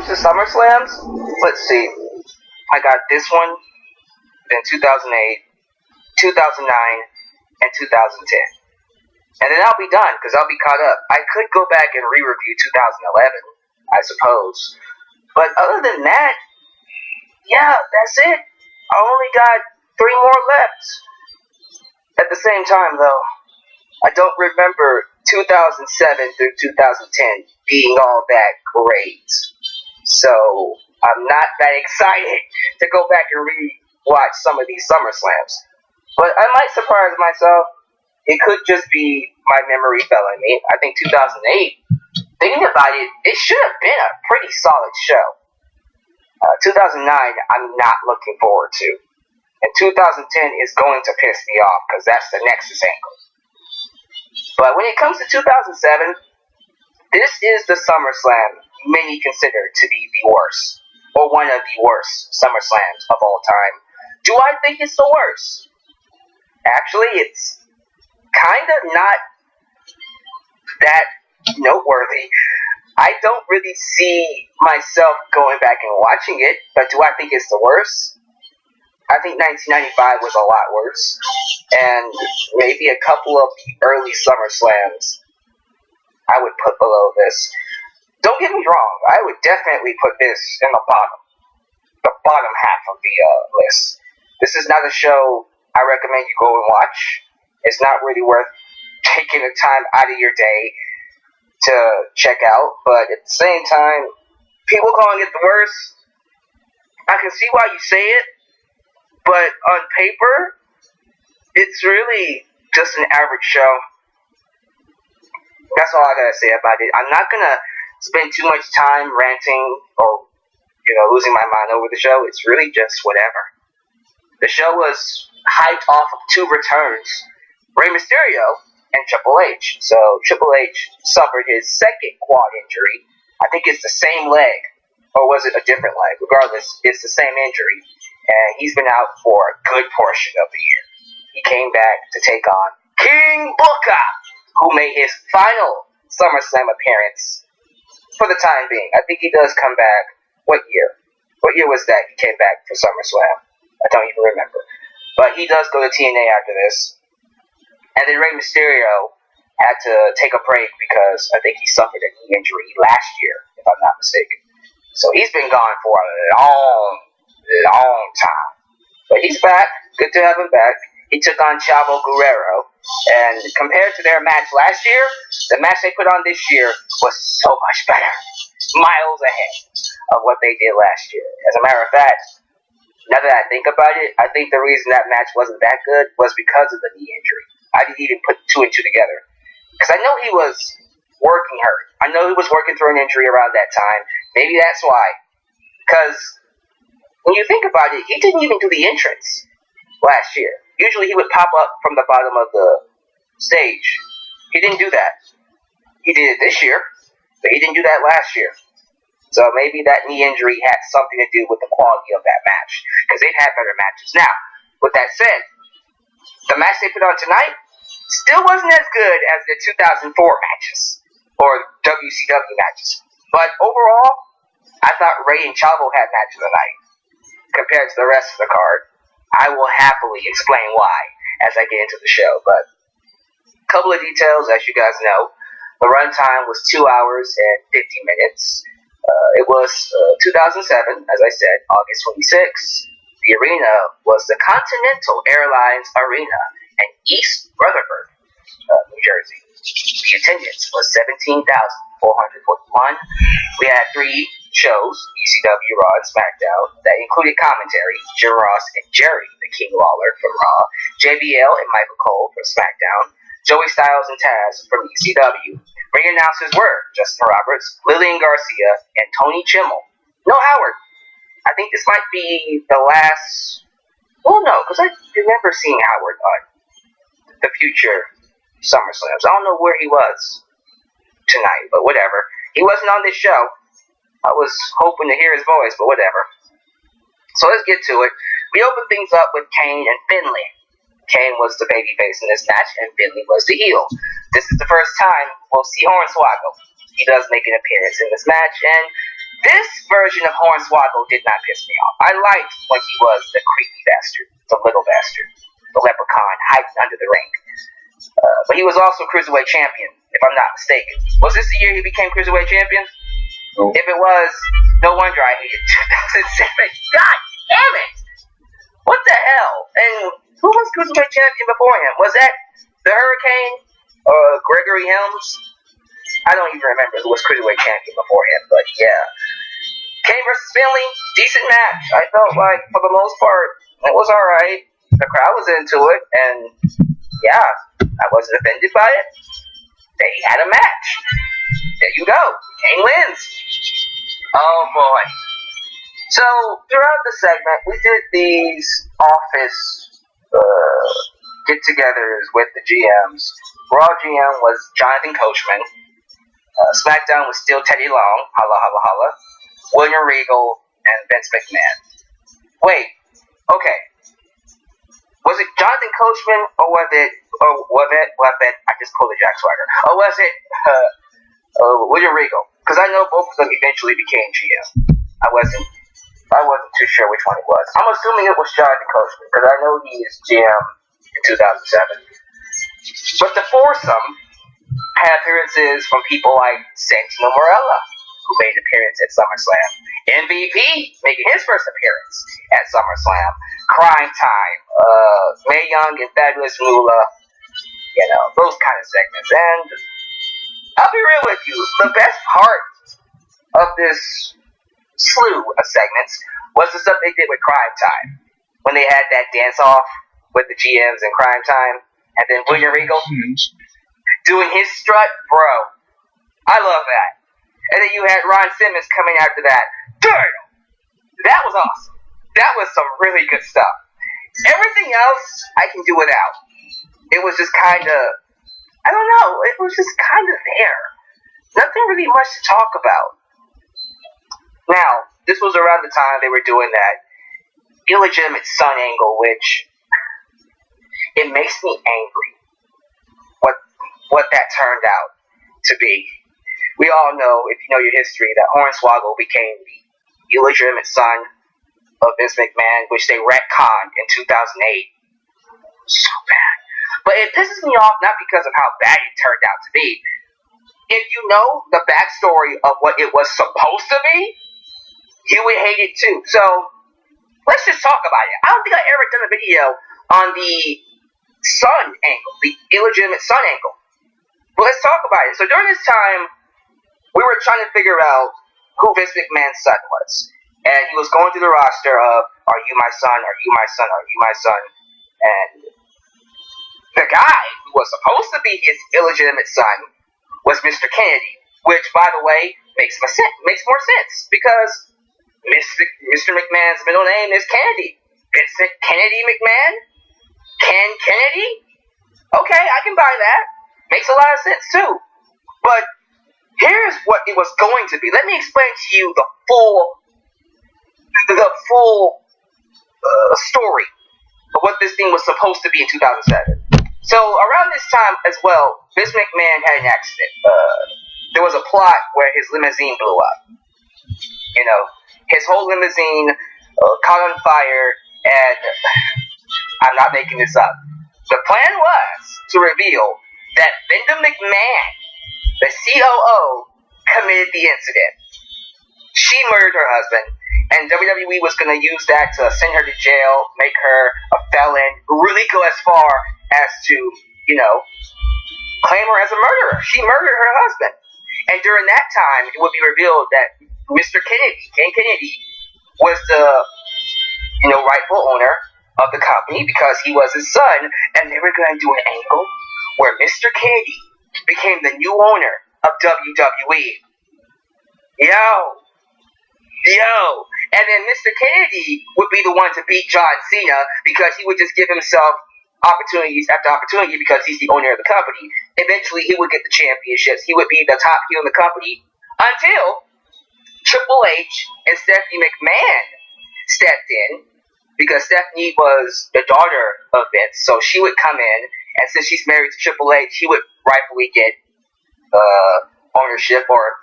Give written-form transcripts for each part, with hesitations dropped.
comes to SummerSlams, let's see. I got this one in 2008, 2009, and 2010. And then I'll be done, because I'll be caught up. I could go back and re-review 2011, I suppose. But other than that, yeah, that's it. I only got 3 more left. At the same time, though, I don't remember 2007 through 2010 being all that great. So, I'm not that excited to go back and re-watch some of these SummerSlams. But I might surprise myself. It could just be my memory failing me. I think 2008, thinking about it, it should have been a pretty solid show. 2009, I'm not looking forward to. And 2010 is going to piss me off, because that's the Nexus angle. But when it comes to 2007, this is the SummerSlam many consider to be the worst, or one of the worst SummerSlams of all time. Do I think it's the worst? Actually, it's kind of not that noteworthy. I don't really see myself going back and watching it, but do I think it's the worst? I think 1995 was a lot worse, and maybe a couple of the early SummerSlams I would put below this. Don't get me wrong, I would definitely put this in the bottom half of the list. This is not a show I recommend you go and watch. It's not really worth taking the time out of your day to check out, but at the same time, people calling it the worst, I can see why you say it, but on paper, it's really just an average show. That's all I gotta say about it. I'm not gonna spend too much time ranting or, losing my mind over the show. It's really just whatever. The show was hyped off of 2 returns, Rey Mysterio and Triple H. So Triple H suffered his second quad injury. I think it's the same leg, or was it a different leg? Regardless, it's the same injury, and he's been out for a good portion of the year. He came back to take on King Booker, who made his final SummerSlam appearance for the time being. I think he does come back. What year? What year was that he came back for SummerSlam? I don't even remember. But he does go to TNA after this. And then Rey Mysterio had to take a break because I think he suffered a knee injury last year, if I'm not mistaken. So he's been gone for a long time. But he's back. Good to have him back. He took on Chavo Guerrero. And compared to their match last year, the match they put on this year was so much better. Miles ahead of what they did last year. As a matter of fact, now that I think about it, I think the reason that match wasn't that good was because of the knee injury. I didn't even put 2 and 2 together. Because I know he was working hurt. I know he was working through an injury around that time. Maybe that's why. Because when you think about it, he didn't even do the entrance last year. Usually he would pop up from the bottom of the stage. He didn't do that. He did it this year, but he didn't do that last year. So maybe that knee injury had something to do with the quality of that match, because they've had better matches. Now, with that said, the match they put on tonight still wasn't as good as the 2004 matches, or WCW matches. But overall, I thought Rey and Chavo had matches tonight, compared to the rest of the card. I will happily explain why as I get into the show, but a couple of details, as you guys know. The runtime was 2 hours and 50 minutes. It was 2007, as I said, August 26th. The arena was the Continental Airlines Arena in East Rutherford, New Jersey. The attendance was 17,441. We had 3 shows, ECW, Raw, and SmackDown, that included commentary, Jim Ross and Jerry, the King Lawler from Raw, JBL and Michael Cole from SmackDown, Joey Styles and Taz from ECW. Ring announcers were Justin Roberts, Lillian Garcia, and Tony Chimmel. No Howard. I think this might be the last... Well, no, because I remember seeing Howard on the future SummerSlams. I don't know where he was tonight, but whatever. He wasn't on this show. I was hoping to hear his voice, but whatever. So let's get to it. We open things up with Kane and Finlay. Kane was the babyface in this match, and Finlay was the heel. This is the first time we'll see Hornswoggle. He does make an appearance in this match, and This version of Hornswoggle did not piss me off. I liked when he was the creepy bastard, the little bastard, the leprechaun hiding under the ring. But he was also Cruiserweight Champion, if I'm not mistaken. Was this the year he became Cruiserweight Champion? No. If it was, no wonder I hated 2007. God damn it! What the hell? And who was Cruiserweight Champion before him? Was that the Hurricane? Gregory Helms? I don't even remember who was Cruiserweight Champion before him, but yeah. Kane versus Finley, decent match. I felt like, for the most part, it was alright. The crowd was into it, and yeah, I wasn't offended by it. They had a match. There you go. Kane wins. Oh boy. So, throughout the segment, we did these office get-togethers with the GMs. Raw GM was Jonathan Coachman. SmackDown was still Teddy Long. Holla, holla, holla. William Regal and Vince McMahon. Wait. Okay. Was it Jonathan Coachman, or was it, I just pulled a Jack Swagger, or was it William Regal? Because I know both of them eventually became GM. I wasn't too sure which one it was. I'm assuming it was Jonathan Coachman, because I know he is GM in 2007. But the foursome had appearances from people like Santino Marella, who made an appearance at SummerSlam. MVP making his first appearance at SummerSlam. Crime Time, Mae Young and Fabulous Moolah, those kind of segments. And I'll be real with you, the best part of this slew of segments was the stuff they did with Crime Time. When they had that dance-off with the GMs in Crime Time, and then William Regal doing his strut, bro. I love that. And then you had Ron Simmons coming after that. Turtle! That was awesome. That was some really good stuff. Everything else I can do without. It was just kind of, I don't know, it was just kind of there. Nothing really much to talk about. Now, this was around the time they were doing that illegitimate son angle, which, it makes me angry what that turned out to be. We all know, if you know your history, that Hornswoggle became the illegitimate son of Vince McMahon, which they retconned in 2008. So bad. But it pisses me off not because of how bad it turned out to be. If you know the backstory of what it was supposed to be, you would hate it too. So, let's just talk about it. I don't think I ever done a video on the son angle, the illegitimate son angle. But let's talk about it. So during this time, we were trying to figure out who Vince McMahon's son was. And he was going through the roster of, are you my son, are you my son, are you my son? And the guy who was supposed to be his illegitimate son was Mr. Kennedy, which, by the way, makes more sense, because Mr. McMahon's middle name is Kennedy. Vincent Kennedy McMahon? Ken Kennedy? Okay, I can buy that. Makes a lot of sense too. But here's what it was going to be. Let me explain to you the full story of what this thing was supposed to be in 2007. So around this time as well, Vince McMahon had an accident. There was a plot where his limousine blew up. His whole limousine caught on fire, and I'm not making this up. The plan was to reveal that Linda McMahon, the COO, committed the incident. She murdered her husband, and WWE was going to use that to send her to jail, make her a felon, really go as far as to, claim her as a murderer. She murdered her husband. And during that time, it would be revealed that Mr. Kennedy, Ken Kennedy, was the, rightful owner of the company because he was his son, and they were going to do an angle where Mr. Kennedy became the new owner of WWE. Yo. And then Mr. Kennedy would be the one to beat John Cena because he would just give himself opportunities after opportunity because he's the owner of the company. Eventually, he would get the championships. He would be the top heel in the company until Triple H and Stephanie McMahon stepped in, because Stephanie was the daughter of Vince, so she would come in, and since she's married to Triple H, he would rightfully get ownership or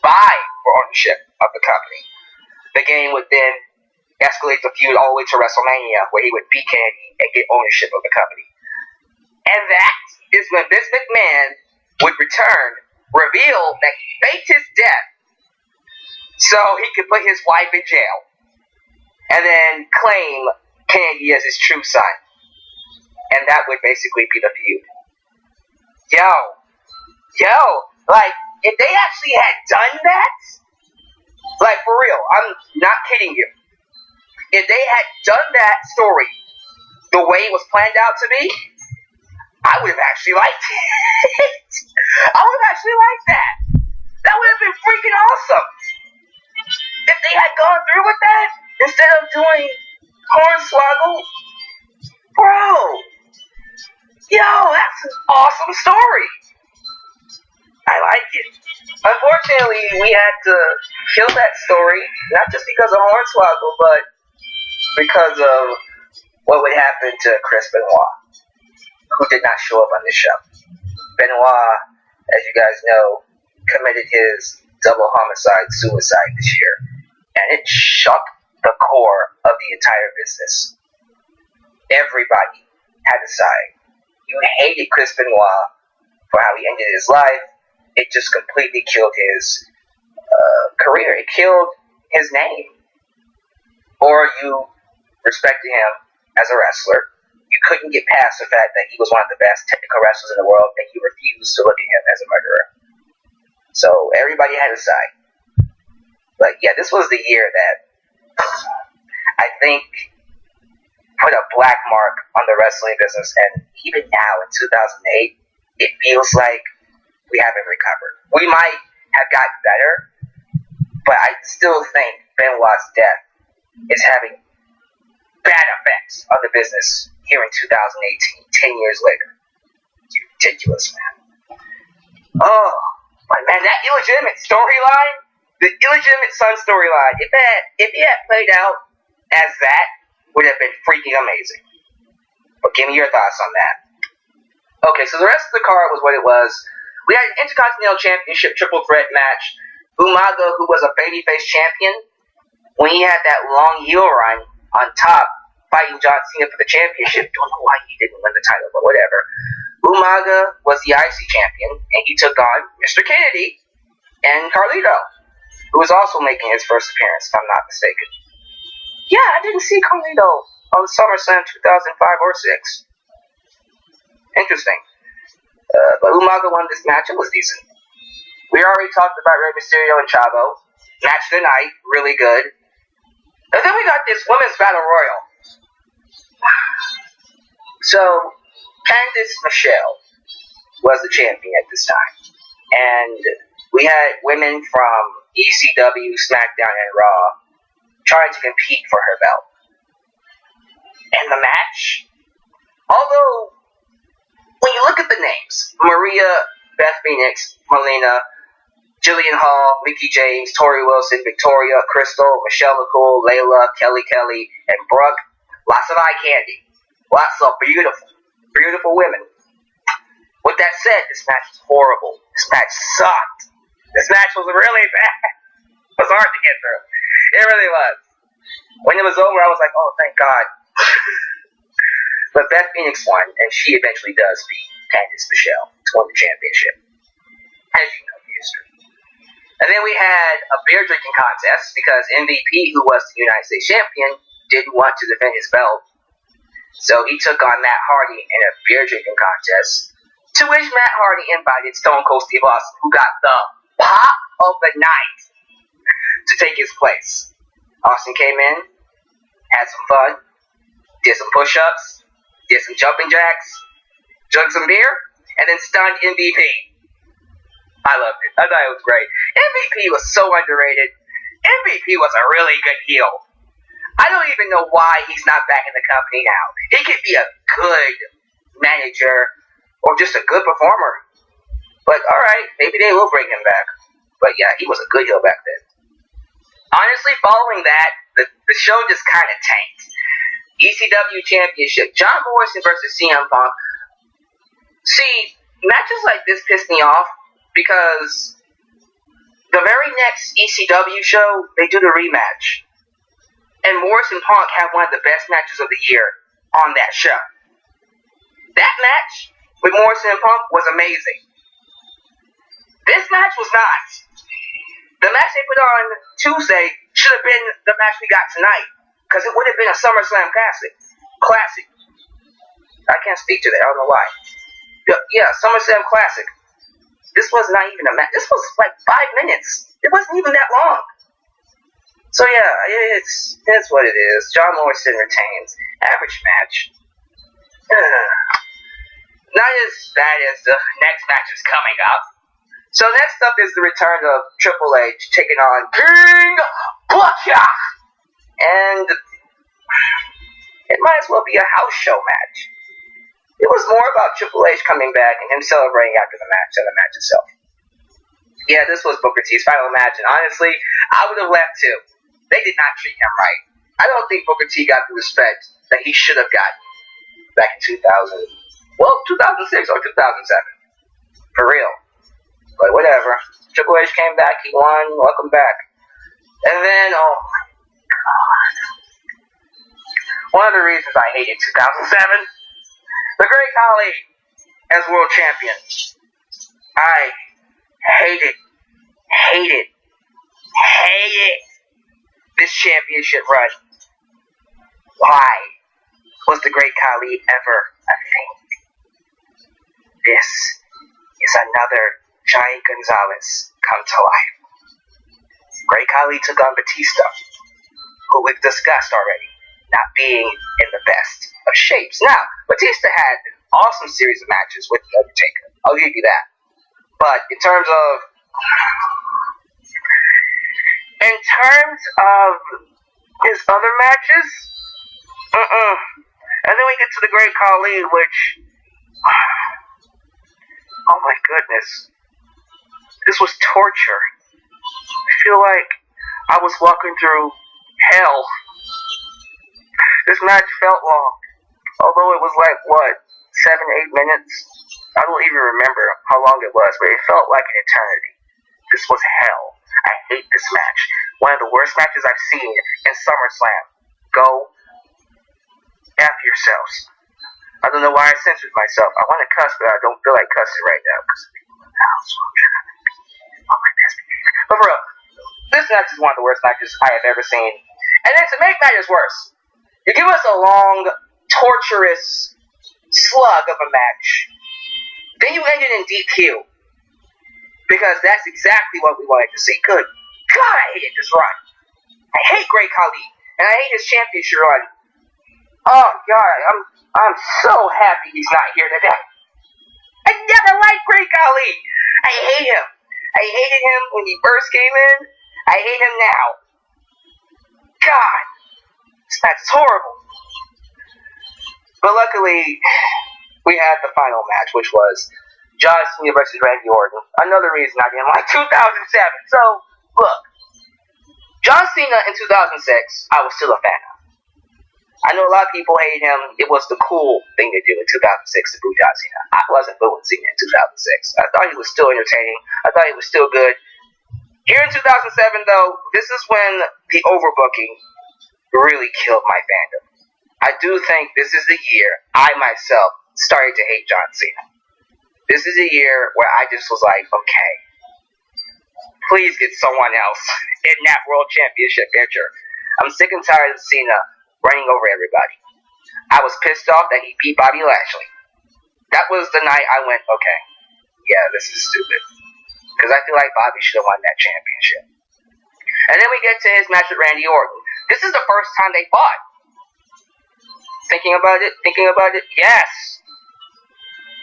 buy for ownership of the company. The game would then escalate the feud all the way to WrestleMania, where he would beat Kennedy and get ownership of the company. And that is when Vince McMahon would return, reveal that he faked his death so he could put his wife in jail, and then claim Kennedy as his true son. And that would basically be the feud. Yo, like, if they actually had done that, like, for real, I'm not kidding you. If they had done that story the way it was planned out to be, I would have actually liked it. I would have actually liked that. That would have been freaking awesome. If they had gone through with that, instead of doing Hornswoggle, bro. Yo, that's an awesome story. I like it. Unfortunately, we had to kill that story, not just because of Hornswoggle, but because of what would happen to Chris Benoit, who did not show up on this show. Benoit, as you guys know, committed his double suicide this year, and it shook the core of the entire business. Everybody had a side. You hated Chris Benoit for how he ended his life. It just completely killed his career. It killed his name. Or you respected him as a wrestler. You couldn't get past the fact that he was one of the best technical wrestlers in the world, and you refused to look at him as a murderer. So everybody had a side. But yeah, this was the year that I think put a black mark on the wrestling business, and even now in 2008, it feels like we haven't recovered. We might have gotten better, but I still think Benoit's death is having bad effects on the business here in 2018, 10 years later. It's ridiculous, man. Oh, but man, that illegitimate storyline, the illegitimate son storyline, if it had played out as that, would have been freaking amazing. But give me your thoughts on that. Okay, so the rest of the card was what it was. We had an Intercontinental Championship triple threat match. Umaga, who was a babyface champion, when he had that long heel run on top, fighting John Cena for the championship. Don't know why he didn't win the title, but whatever. Umaga was the IC champion, and he took on Mr. Kennedy and Carlito, who was also making his first appearance, if I'm not mistaken. Yeah, I didn't see Carlito on SummerSlam 2005 or 6. Interesting. But Umaga won this match. It was decent. We already talked about Rey Mysterio and Chavo. Match of the night, really good. And then we got this Women's Battle Royal. So, Candice Michelle was the champion at this time. And we had women from ECW, SmackDown, and Raw trying to compete for her belt. And the match, although, when you look at the names, Maria, Beth Phoenix, Melina, Jillian Hall, Mickie James, Tori Wilson, Victoria, Crystal, Michelle McCool, Layla, Kelly, and Brooke, lots of eye candy. Lots of beautiful, beautiful women. With that said, this match was horrible. This match sucked. This match was really bad. It was hard to get through. It really was. When it was over, I was like, oh, thank God. But Beth Phoenix won, and she eventually does beat Candice Michelle to win the championship. As you know, history. And then we had a beer drinking contest because MVP, who was the United States champion, didn't want to defend his belt. So he took on Matt Hardy in a beer drinking contest, to which Matt Hardy invited Stone Cold Steve Austin, who got the pop of the night, to take his place. Austin came in, had some fun, did some push-ups, did some jumping jacks, drank some beer, and then stunned MVP. I loved it. I thought it was great. MVP was so underrated. MVP was a really good heel. I don't even know why he's not back in the company now. He could be a good manager or just a good performer. But alright, maybe they will bring him back. But yeah, he was a good heel back then. Honestly, following that, the show just kind of tanked. ECW Championship, John Morrison versus CM Punk. See, matches like this piss me off because The very next ECW show, they do the rematch. And Morris and Punk had one of the best matches of the year on that show. That match with Morrison and Punk was amazing. This match was not. The match they put on Tuesday should have been the match we got tonight, because it would have been a SummerSlam classic. I can't speak to that. I don't know why. Yeah, SummerSlam classic. This was not even a match. This was like 5 minutes. It wasn't even that long. So yeah, it's what it is. John Morrison retains. Average match. Not as bad as the next match is coming up. So next up is the return of Triple H taking on King Butcher. And it might as well be a house show match. It was more about Triple H coming back and him celebrating after the match than the match itself. Yeah, this was Booker T's final match, and honestly, I would have left too. They did not treat him right. I don't think Booker T got the respect that he should have gotten back in 2006 or 2007. For real. But whatever. Triple H came back, he won, welcome back. And then, oh my God. One of the reasons I hated 2007, the Great Khali as world champion. I hated this championship run. Why was the Great Khali ever a thing? This is another Giant Gonzalez come to life. Great Khali took on Batista, who we've discussed already, not being in the best of shapes. Now, Batista had an awesome series of matches with The Undertaker. I'll give you that. But in terms of his other matches, and then we get to the Great Khali, which, oh my goodness, this was torture. I feel like I was walking through hell. This match felt long, although it was like, 7-8 minutes? I don't even remember how long it was, but it felt like an eternity. This was hell. I hate this match. One of the worst matches I've seen in SummerSlam. Go F yourselves. I don't know why I censored myself. I want to cuss, but I don't feel like cussing right now because people in the house. So I'm trying to on my best behavior. But for real, this match is one of the worst matches I have ever seen. And then to make matters worse, you give us a long, torturous slug of a match. Then you end it in DQ. Because that's exactly what we wanted to see. Good God, I hated this run. I hate Great Khali. And I hate his championship run. Oh God, I'm so happy he's not here today. I never liked Great Khali. I hate him. I hated him when he first came in. I hate him now. God, this match is horrible. But luckily, we had the final match, which was John Cena versus Randy Orton. Another reason I didn't like 2007. So, look. John Cena in 2006, I was still a fan of. I know a lot of people hated him. It was the cool thing to do in 2006 to boo John Cena. I wasn't booing Cena in 2006. I thought he was still entertaining. I thought he was still good. Here in 2007, though, this is when the overbooking really killed my fandom. I do think this is the year I myself started to hate John Cena. This is a year where I just was like, okay, please get someone else in that World Championship picture. I'm sick and tired of Cena running over everybody. I was pissed off that he beat Bobby Lashley. That was the night I went, okay, yeah, this is stupid. Because I feel like Bobby should have won that championship. And then we get to his match with Randy Orton. This is the first time they fought. Thinking about it, yes.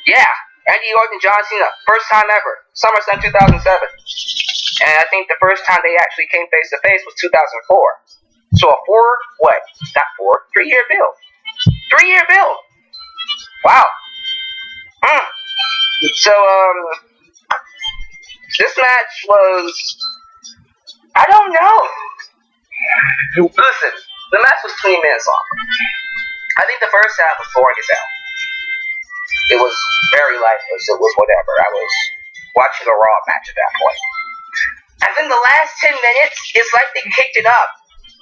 Yeah, Randy Orton, John Cena, first time ever. Summerslam 2007. And I think the first time they actually came face to face was 2004. So a 3-year build. 3-year build. Wow. So, this match was, I don't know. Listen, the match was 20 minutes long. I think the first half was boring as hell. It was very lifeless. It was whatever. I was watching a Raw match at that point. And then the last 10 minutes, it's like they kicked it up.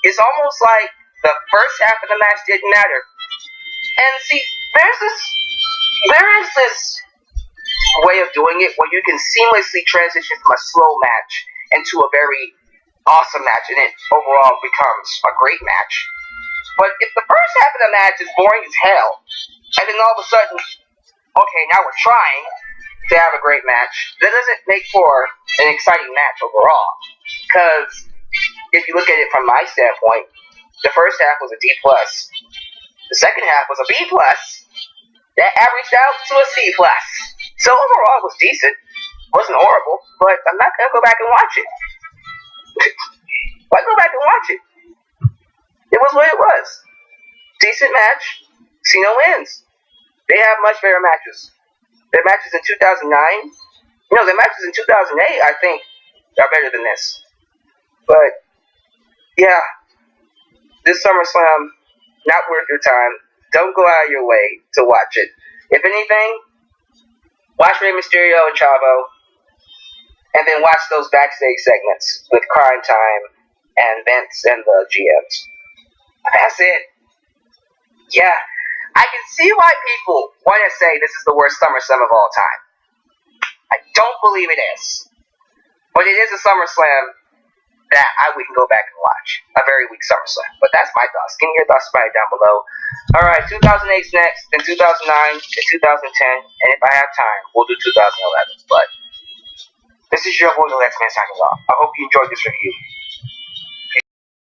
It's almost like the first half of the match didn't matter. And see, there is this way of doing it where you can seamlessly transition from a slow match into a very awesome match, and it overall becomes a great match. But if the first half of the match is boring as hell, and then all of a sudden, okay, now we're trying to have a great match, that doesn't make for an exciting match overall. Because if you look at it from my standpoint, the first half was a D plus. The second half was a B plus. That averaged out to a C plus. So overall, it was decent. Wasn't horrible, but I'm not gonna go back and watch it. Why go back and watch it? It was what it was. Decent match. Cena wins. They have much better matches. Their matches in 2009, their matches in 2008, I think, are better than this. But, yeah, this SummerSlam, not worth your time. Don't go out of your way to watch it. If anything, watch Rey Mysterio and Chavo, and then watch those backstage segments with Crime Time and Vince and the GMs. That's it. Yeah, I can see why people want to say this is the worst SummerSlam of all time. I don't believe it is. But it is a SummerSlam that we can go back and watch. A very weak SummerSlam. But that's my thoughts. Give me your thoughts about it down below. Alright, 2008's next, then 2009, then 2010, and if I have time, we'll do 2011. But this is your boy, the Lex Man, signing off. I hope you enjoyed this review.